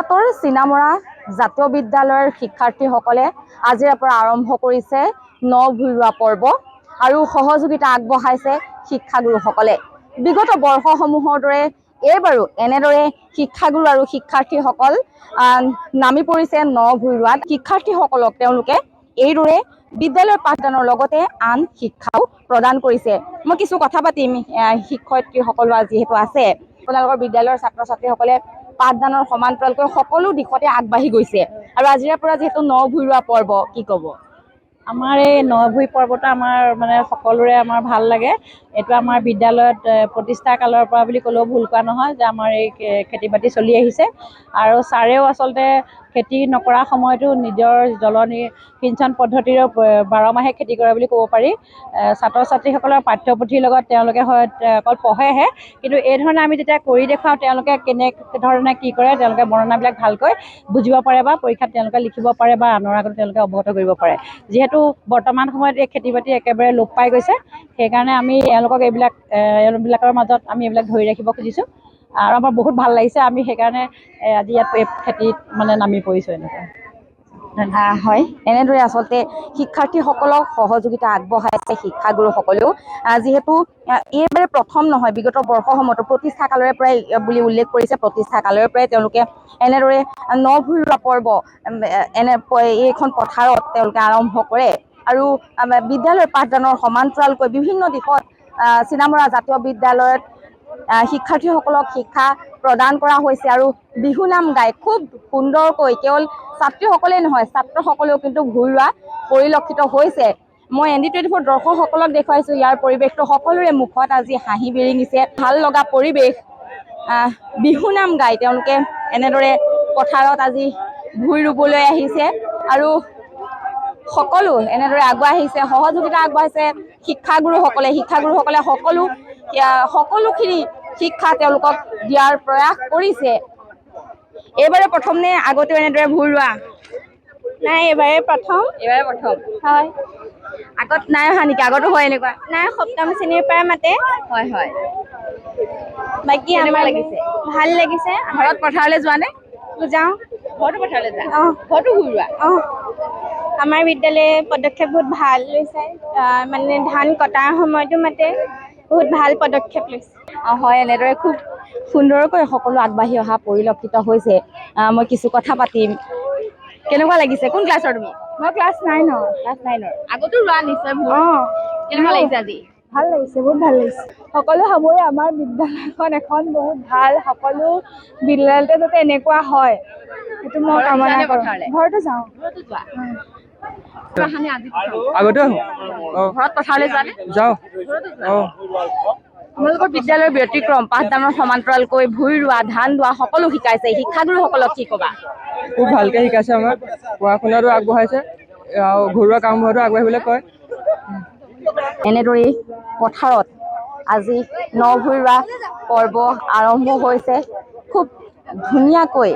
যোৰহাটৰ চিনামৰা জাতীয় বিদ্যালয়ৰ শিক্ষাৰ্থীসকলে আজিৰ পৰা আৰম্ভ কৰিছে ন ভুইৰোৱা পৰ্ব আৰু সহযোগিতা আগবঢ়াইছে শিক্ষাগুৰুসকলে। বিগত বৰ্ষসমূহৰ দৰে এইবাৰো এনেদৰে শিক্ষাগুৰু আৰু শিক্ষাৰ্থীসকল নামি পৰিছে ন ভুইৰোৱাত। শিক্ষাৰ্থীসকলক তেওঁলোকে এইদৰে বিদ্যালয়ৰ পাঠদানৰ লগতে আন শিক্ষাও প্ৰদান কৰিছে। মই কিছু কথা পাতিম শিক্ষয়িত্ৰীসকলো যিহেতু আছে। আপোনালোকৰ বিদ্যালয়ৰ ছাত্ৰ ছাত্ৰীসকলে পাঠদানৰ সমান্তৰালকৈ সকলো দিশতে আগবাঢ়ি গৈছে আৰু আজিৰ পৰা যিহেতু ন ভুইৰোৱা পৰ্ব, কি ক'ব? আমাৰ এই ন ভুই পৰ্বটো আমাৰ সকলোৰে আমাৰ ভাল লাগে। এইটো আমাৰ বিদ্যালয়ত প্ৰতিষ্ঠা কালৰ পৰা বুলি ক'লেও ভুল কোৱা নহয় যে আমাৰ এই খেতি বাতি চলি আহিছে আৰু ছাৰেও আচলতে খেতি নকৰা সময়তো নিজৰ জলসিঞ্চন পদ্ধতিৰে 12 মাহে খেতি কৰে বুলি ক'ব পাৰি। ছাত্ৰ ছাত্ৰীসকলৰ পাঠ্যপুথিৰ লগত তেওঁলোকে হয় অকল পঢ়েহে, কিন্তু এই ধৰণে আমি যেতিয়া কৰি দেখুৱাওঁ তেওঁলোকে কেনেধৰণে কি কৰে তেওঁলোকে বৰ্ণনাবিলাক ভালকৈ বুজিব পাৰে বা পৰীক্ষাত তেওঁলোকে লিখিব পাৰে বা আনৰ আগত তেওঁলোকে অৱগত কৰিব পাৰে। যিহেতু বৰ্তমান সময়ত এই খেতি বাতি একেবাৰে লোপ পাই গৈছে, সেইকাৰণে আমি এওঁলোকক এইবিলাকৰ মাজত আমি এইবিলাক ধৰি ৰাখিব খুজিছোঁ আৰু আমাৰ বহুত ভাল লাগিছে। আমি সেইকাৰণে আজি ইয়াত খেতিত নামি পৰিছোঁ এনেকুৱা। হয়, এনেদৰে আচলতে শিক্ষাৰ্থীসকলক সহযোগিতা আগবঢ়াইছে শিক্ষাগুৰুসকলেও। যিহেতু এইবাৰে প্ৰথম নহয়, বিগত বৰ্ষসমূহতো প্ৰতিষ্ঠা কালৰে পৰাই বুলি উল্লেখ কৰিছে। প্ৰতিষ্ঠা কালৰে পৰাই তেওঁলোকে এনেদৰে ন ভুইৰোৱা পৰ্ব এইখন পথাৰত তেওঁলোকে আৰম্ভ কৰে আৰু বিদ্যালয়ৰ পাঠদানৰ সমান্তৰালকৈ বিভিন্ন দিশত চিনামৰা জাতীয় বিদ্যালয়ত শিক্ষাৰ্থীসকলক শিক্ষা প্ৰদান কৰা হৈছে আৰু বিহু নাম গাই খুব সুন্দৰকৈ কেৱল ছাত্ৰীসকলেই নহয় ছাত্ৰসকলেও কিন্তু ভুইৰোৱা পৰিলক্ষিত হৈছে। মই ND24 দৰ্শকসকলক দেখুৱাইছোঁ ইয়াৰ পৰিৱেশটো সকলোৰে মুখত আজি হাঁহি বিৰিঙিছে, ভাল লগা পৰিৱেশ। বিহু নাম গাই তেওঁলোকে এনেদৰে পথাৰত আজি ভুই ৰুবলৈ আহিছে আৰু সকলো এনেদৰে আগুৱাই আহিছে, সহযোগিতা আগবঢ়াইছে শিক্ষাগুৰুসকলে সকলোখিনি শিক্ষা তেওঁলোকক দিয়াৰ প্ৰয়াস কৰিছে। এইবাৰে প্ৰথম নে আগতেও এনেদৰে ভুই ৰোৱা? নাই, এইবাৰে প্ৰথম। হয়। আগত নাই অহা নেকি? আগতো হয় এনেকুৱা? নাই, সপ্তম শ্ৰেণীৰ পৰা মাতে। হয়। বাকী আমাৰ লাগিছে, ভাল লাগিছে। ঘৰত পথাৰলৈ যোৱা নে? যাওঁ। ঘৰতো পথাৰলৈ যা? ঘৰতো ভুই ৰোৱা? আমাৰ বিদ্যালয়ে পদক্ষেপ বহুত ভাল লৈছে। ধান কটাৰ সময়তো মাতে, বহুত ভাল পদক্ষেপ লৈছে। হয়, এনেদৰে খুব সুন্দৰকৈ সকলো আগবাঢ়ি অহা পৰিলক্ষিত হৈছে। মই কিছু কথা পাতিম। কেনেকুৱা লাগিছে? কোন ক্লাছৰ তুমি? মই ক্লাছ 9ৰ। আগতো ৰোৱা নিশ্চয় ভুই? কেনেকুৱা লাগিছে আজি? ভাল লাগিছে, বহুত ভাল লাগিছে। সকলো সামৰি আমাৰ বিদ্যালয়খন এখন বহুত ভাল, সকলো বিদ্যালয়তে যাতে এনেকুৱা হয় সেইটো মই কামনা কৰোঁ। ঘৰতো যাওঁ। আগতে ঘৰত পথাৰলৈ যোৱা নে? যাওঁ। তোমালোকৰ বিদ্যালয়ৰ ব্যতিক্ৰম পাঠদানৰ সমান্তৰালকৈ ভুই ৰোৱা, ধান দোৱা সকলো শিকাইছে। শিক্ষাগুৰুসকলক কি ক'বা? খুব ভালকে শিকাইছে আমাক, পঢ়া শুনাটো আগবঢ়াইছে আৰু ঘৰুৱা কামবোৰতো আগবাঢ়িবলৈ কয়। এনেদৰেই পথাৰত আজি ন ভুইৰোৱা পৰ্ব আৰম্ভ হৈছে। খুব ধুনীয়াকৈ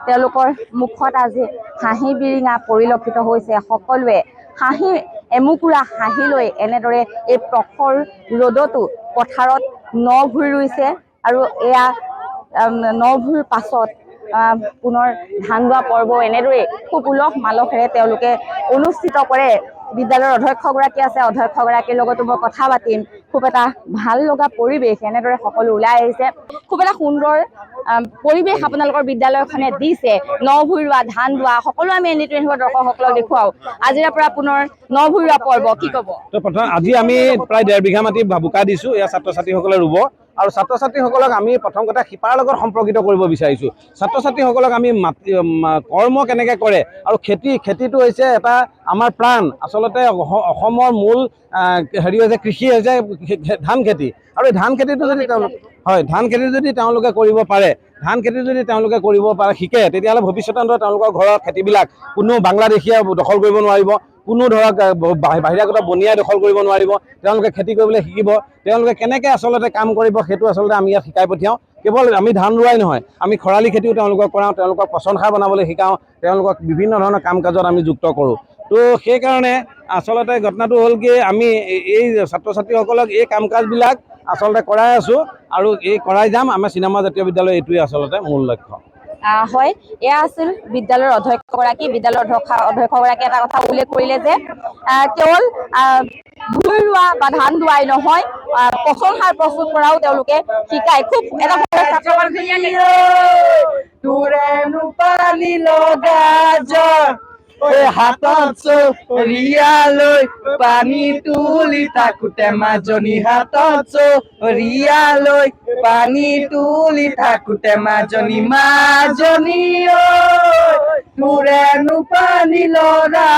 তেওঁলোকৰ মুখত আজি হাঁহি বিৰিঙা পৰিলক্ষিত হৈছে। সকলোৱে এমুকুৰা হাঁহি লৈ এনেদৰে এই প্ৰখৰ ৰ'দতো পথাৰত ন ভুই ৰুইছে আৰু এয়া ন ভুইৰ পাছত পুনৰ ধান দোৱা পৰ্ব এনেদৰে খুব উলহ মালহেৰে তেওঁলোকে অনুষ্ঠিত কৰে। বিদ্যালয়ৰ অধ্যক্ষগৰাকী আছে, অধ্যক্ষগৰাকীৰ লগতো মই কথা পাতিম। খুব এটা ভাল লগা পৰিৱেশ, এনেদৰে সকলো ওলাই আহিছে। খুব এটা সুন্দৰ পৰিৱেশ আপোনালোকৰ বিদ্যালয়খনে দিছে। ন ভুই ৰোৱা, ধান দোৱা সকলো আমি ND24 দৰ্শকসকলক দেখুৱাওঁ। আজিৰ পৰা পুনৰ ন ভুই ৰোৱা পৰ্ব, কি ক'ব? আজি আমি প্ৰায় 1.5 বিঘা মাটি বোকা দিছোঁ। এয়া ছাত্ৰ ছাত্ৰীসকলে ৰুব আৰু ছাত্ৰ ছাত্ৰীসকলক আমি প্ৰথম কথা শিপাৰ লগত সম্পৰ্কিত কৰিব বিচাৰিছোঁ। ছাত্ৰ ছাত্ৰীসকলক আমি কৰ্ম কেনেকৈ কৰে আৰু খেতিটো হৈছে এটা আমাৰ প্ৰাণ। আচলতে অসমৰ মূল হেৰি হৈছে কৃষি হৈছে ধান খেতি আৰু এই ধান খেতিটো যদি তেওঁলোকে কৰিব পাৰে, শিকে, তেতিয়াহ'লে ভৱিষ্যতে তেওঁলোকৰ ঘৰৰ খেতিবিলাক কোনো বাংলাদেশীয়ে দখল কৰিব নোৱাৰিব, কোনো ধৰক বাহিৰাগত বনিয়াই দখল কৰিব নোৱাৰিব। তেওঁলোকে খেতি কৰিবলৈ শিকিব, তেওঁলোকে কেনেকৈ আচলতে কাম কৰিব সেইটো আচলতে আমি ইয়াত শিকাই পঠিয়াওঁ। কেৱল আমি ধান ৰোৱাই নহয়, আমি খৰালি খেতিও তেওঁলোকক কৰাওঁ, তেওঁলোকক পচন সাৰ বনাবলৈ শিকাওঁ, তেওঁলোকক বিভিন্ন ধৰণৰ কাম কাজত আমি যুক্ত কৰোঁ। তো সেইকাৰণে আচলতে ঘটনাটো হ'ল কি, আমি এই ছাত্ৰ ছাত্ৰীসকলক এই কাম কাজবিলাক আচলতে কৰাই আছোঁ আৰু কৰাই যাম। আমাৰ চিনামৰা জাতীয় বিদ্যালয় এইটোৱে আচলতে মূল লক্ষ্য। হয়। এয়া আছিল বিদ্যালয়ৰ অধ্যক্ষগৰাকী। বিদ্যালয়ৰ অধ্যক্ষগৰাকীয়ে এটা কথা উল্লেখ কৰিলে যে কেৱল ভুই ৰোৱা বা ধান দোৱাই নহয়, পচন সাৰ প্ৰস্তুত কৰাও তেওঁলোকে শিকায়। খুব এটা হাতত চৰিয়ালৈ পানী তুলি থাকোতে মাজনী হাতত চৰিয়ালৈ পানী তুলি থাকোতে মাজনী মাজনী তোৰেনো পানী লৰা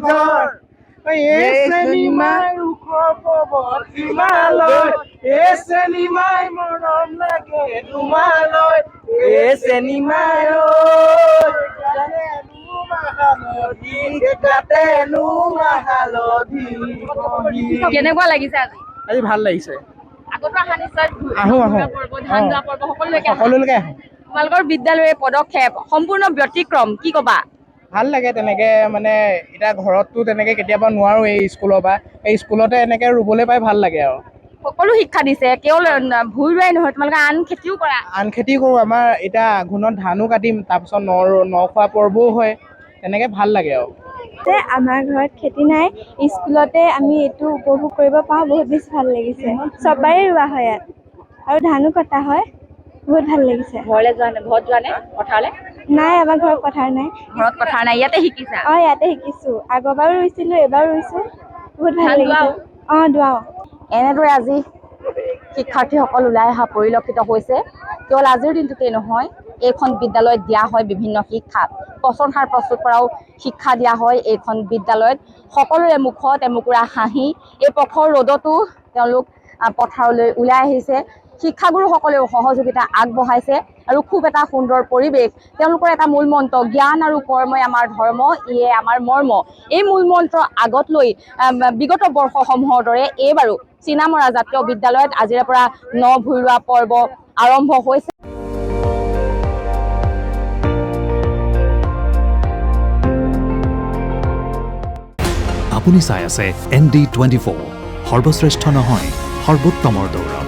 ঝৰ মৰম লাগে তোমালৈ কেনেকুৱা লাগিছে আজি? আজি ভাল লাগিছে। আগতো অহা নিশ্চয়? আহো পৰ্ব, ধান দোৱা পৰ্ব সকলোলৈকে আহা? সকলোলৈকে আহো। তোমালোকৰ বিদ্যালয়ৰ পদক্ষেপ সম্পূৰ্ণ ব্যতিক্ৰম, কি ক'বা? ভাল লাগে তেনেকে, মানে এতিয়া ঘৰততো তেনেকে কেতিয়াবা নোৱাৰো এই স্কুলৰ পৰা, এই স্কুলতে এনেকে ৰুবলৈ পাই ভাল লাগে আৰু। সকলো শিক্ষা দিছে, কেৱল ভুই ৰোৱাই নহয়, তোমালোকে আন খেতিও কৰা? আন খেতি কৰোঁ। আমাৰ এতিয়া আঘোণত ধানো কাটিম, তাৰপিছত ন খোৱা পৰ্বও হয়, তেনেকে ভাল লাগে আৰু। আমাৰ ঘৰত খেতি নাই, স্কুলতে আমি এইটো উপভোগ কৰিব পাওঁ, বহুত বেছি ভাল লাগিছে। চবাৰে ৰোৱা হয় ইয়াত আৰু ধানো কটা হয়, বহুত ভাল লাগিছে। ঘৰত যোৱা নে পথাৰলৈ? নাই, আমাৰ ঘৰত পথাৰ নাই। ঘৰত পথাৰ নাই, ইয়াতে শিকিছা? ইয়াতে শিকিছো। আগৰবাৰো ৰুইছিলো, এবাৰো ৰুইছো, বহুত ভাল লাগিছে। দোৱাও। এনেদৰে আজি শিক্ষাৰ্থীসকল ওলাই অহা পৰিলক্ষিত হৈছে। কেৱল আজিৰ দিনটোতেই নহয়, এইখন বিদ্যালয়ত দিয়া হয় বিভিন্ন শিক্ষা। পচন সাৰ প্ৰস্তুত কৰাও শিক্ষা দিয়া হয় এইখন বিদ্যালয়ত। সকলোৰে মুখত এমুকুৰা হাঁহি। এই প্ৰখৰ ৰ'দতো তেওঁলোক পথাৰলৈ ওলাই আহিছে। শিক্ষাগুৰুসকলেও সহযোগিতা আগবঢ়াইছে আৰু খুব এটা সুন্দৰ পৰিৱেশ। তেওঁলোকৰ এটা মূল মন্ত্ৰ, জ্ঞান আৰু কৰ্মই আমাৰ ধৰ্ম, ইয়ে আমাৰ মৰ্ম। এই মূল মন্ত্ৰ আগত লৈ বিগত বৰ্ষসমূহৰ দৰে এইবাৰো চিনামৰা জাতীয় বিদ্যালয়ত আজিৰে পৰা ন ভুই ৰোৱা পৰ্ব আৰম্ভ হৈছে। আপুনি চাই আছে ND24, সৰ্বশ্ৰেষ্ঠ নহয়, সৰ্বোত্তমৰ দৌৰ।